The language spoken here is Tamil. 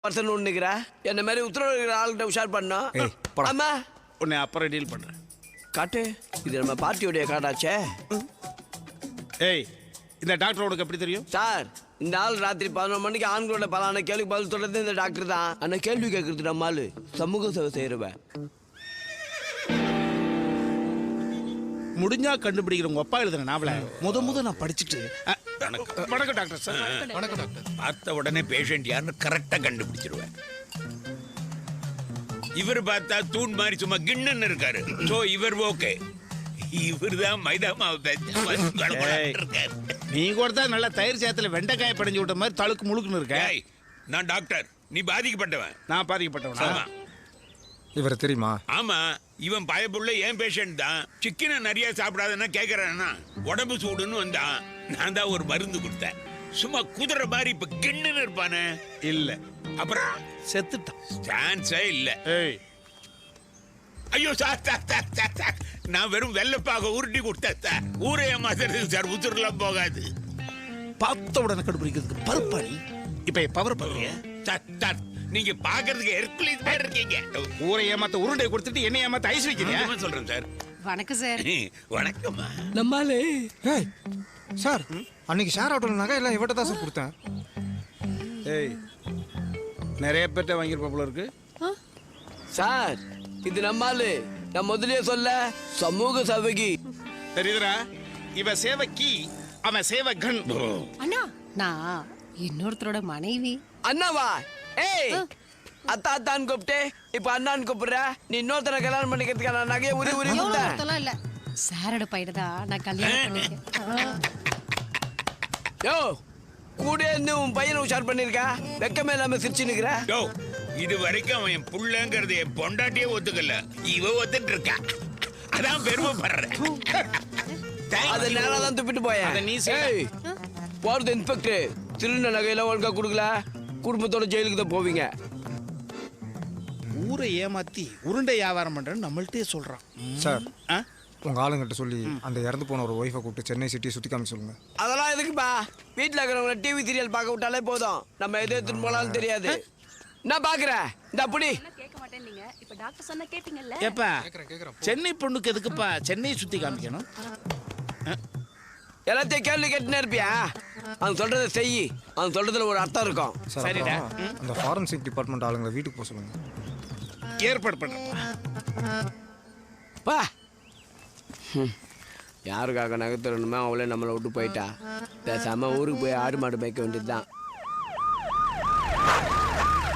பர்சன் ஒண்ணுக்கிற என்ன மாதிரி உத்தரவு ஆளுகிட்ட உஷார் பண்ணோம். ஆமா உன்னை அப்புறம் டீல் பண்றேன். காட்டு, இது நம்ம பார்ட்டியோடைய கார்டாச்சே. ஏய், இந்த டாக்டர் உனக்கு எப்படி தெரியும்? சார், இந்த ஆள் ராத்திரி 11 மணிக்கு ஆண்களோட பலான கேள்விக்கு பதில் சொல்றது இந்த டாக்டர் தான். ஆனா கேள்வி கேட்கறது நம்ம ஆளு சமூக சேவை செய்யறவன். முடிஞ்சா கண்டுபிடிக்கிற உங்க அப்பா எழுதுன நாவல முத நான் படிச்சுட்டு. வணக்கம் டாக்டர் சார். வணக்கம் டாக்டர். பார்த்த உடனே பேஷண்ட் யாருன்னு கரெக்டா கண்டுபிடிச்சிருவேன். இவர் பார்த்தா தூண் மாதிரி சும்மா கிண்ணன்னு இருக்காரு. சோ இவர் ஓகே. இவர் தான் மைதா மாவு நீ கூட தான் நல்லா தயிர் சேத்துல வெண்டைக்காய படைஞ்சு விட்ட மாதிரி தழுக்கு முழுக்குன்னு இருக்க. நான் டாக்டர், நீ பாதிக்கப்பட்டவன். நான் பாதிக்கப்பட்டவன். ஆமா. இவர் தெரியுமா? ஆமா, இவன் பயப்புள்ள ஏன் பேஷண்ட் தான். சிக்கனை நிறைய சாப்பிடாதன்னா கேட்கறான்னா உடம்பு சூடுன்னு வந்தான். நான் தான் ஒரு மருந்து கொடுத்தேன். சும்மா குதிரை மாதிரி இப்ப கிண்ணுன்னு இருப்பானே. இல்ல, அப்புறம் செத்துட்டான். சான்ஸே இல்ல. ஏய், ஐயோ sir sir sir sir sir, நான் வெறும் வெள்ளப்பாக உருட்டி கொடுத்தேன் சார். ஊரே ஏமாத்துறதுக்கு சார், உசுரெல்லாம் போகாது. பார்த்த உடனே கண்டுபிடிக்கிறதுக்கு பருப்பாடி. இப்ப பவர் பண்றிய சார் சார், நீங்க பாக்குறதுக்கு ஹெர்குலிஸ் மாதிரி இருக்கீங்க. ஊரை ஏமாத்த உருண்டை கொடுத்துட்டு என்ன ஏமாத்த ஐஸ் வைக்கிறியா? சொல்றேன் சார். வணக்கம் சார். வணக்கம்மா. நம்மாலே ஏய் சார், அன்னைக்கு ஷேர் ஆட்டோல நகை எல்லாம் இவட்ட தான் சார் கொடுத்தேன். ஏய், நிறைய பேர்ட்ட வாங்கியிருப்ப போல இருக்கு. சார், இது நம்மாலு. நான் முதலே சொல்ல சமூக சேவைக்கு. தெரியுதுடா, இவ சேவக்கி, அவன் சேவகன். அண்ணா, நான் இன்னொருத்தரோட மனைவி. அண்ணாவா? ஏய், அத்தா அத்தான்னு கூப்பிட்டு இப்ப அண்ணான்னு கூப்பிடுற. நீ இன்னொருத்தரை கல்யாணம் பண்ணிக்கிறதுக்கான நகையை உரி உரி கொடுத்த. இல்ல, சாரோட பையனை நான் கல்யாணம் பண்ணிருக்கேன். யோ, கூட இருந்து உன் பையனை உஷார் பண்ணிருக்கா? வெக்கமே இல்லாம சிரிச்சு நிக்கிற. யோ, இது வரைக்கும் அவன் என் புள்ளங்கிறது என் பொண்டாட்டியே ஒத்துக்கல. இவ ஒத்துட்டு இருக்கா. அதான் பெருமைப்படுறேன். அதை நேரா தான் துப்பிட்டு போயேன். அதை நீ செய். ஏய், போறது இன்ஸ்பெக்டர். திருநெல் நகையெல்லாம் ஒழுங்கா கொடுக்கல, குடும்பத்தோட ஜெயிலுக்கு தான் போவீங்க. ஊரை ஏமாத்தி உருண்டை வியாபாரம் பண்றேன்னு நம்மள்ட்டே சொல்றான். சார், ஆ? உங்க ஆளுங்கிட்ட சொல்லி அந்த இறந்து போன ஒரு ஒய்ஃபை கூப்பிட்டு சென்னை சிட்டியை சுத்தி காமிக்க சொல்லுங்க. அதெல்லாம் எதுக்குப்பா? வீட்டுல இருக்கிறவங்க டிவி சீரியல் பார்க்க விட்டாலே போதும். நம்ம எது எடுத்துட்டு போனாலும் தெரியாது. நான் பாக்குறேன். இந்த அப்படி ஏப்பா, சென்னை பொண்ணுக்கு எதுக்குப்பா சென்னை சுத்தி காமிக்கணும்? எல்லாத்தையும் கேள்வி கேட்டுனே இருப்பியா? அவன் சொல்றதை செய். அவன் சொல்றதுல ஒரு அர்த்தம் இருக்கும். சார், சரிடா. அப்புறம் அந்த ஃபாரன்சிக் டிபார்ட்மெண்ட் ஆளுங்களை வீட்டுக்கு போக சொல்லுங்க. ஏற்பாடு பண்றேன். பா, யாருக்காக நகர்த்தணுமே அவளே நம்மளை விட்டு போயிட்டா. பேசாம ஊருக்கு போய் ஆடு மாடு மேய்க்க வேண்டியதுதான்.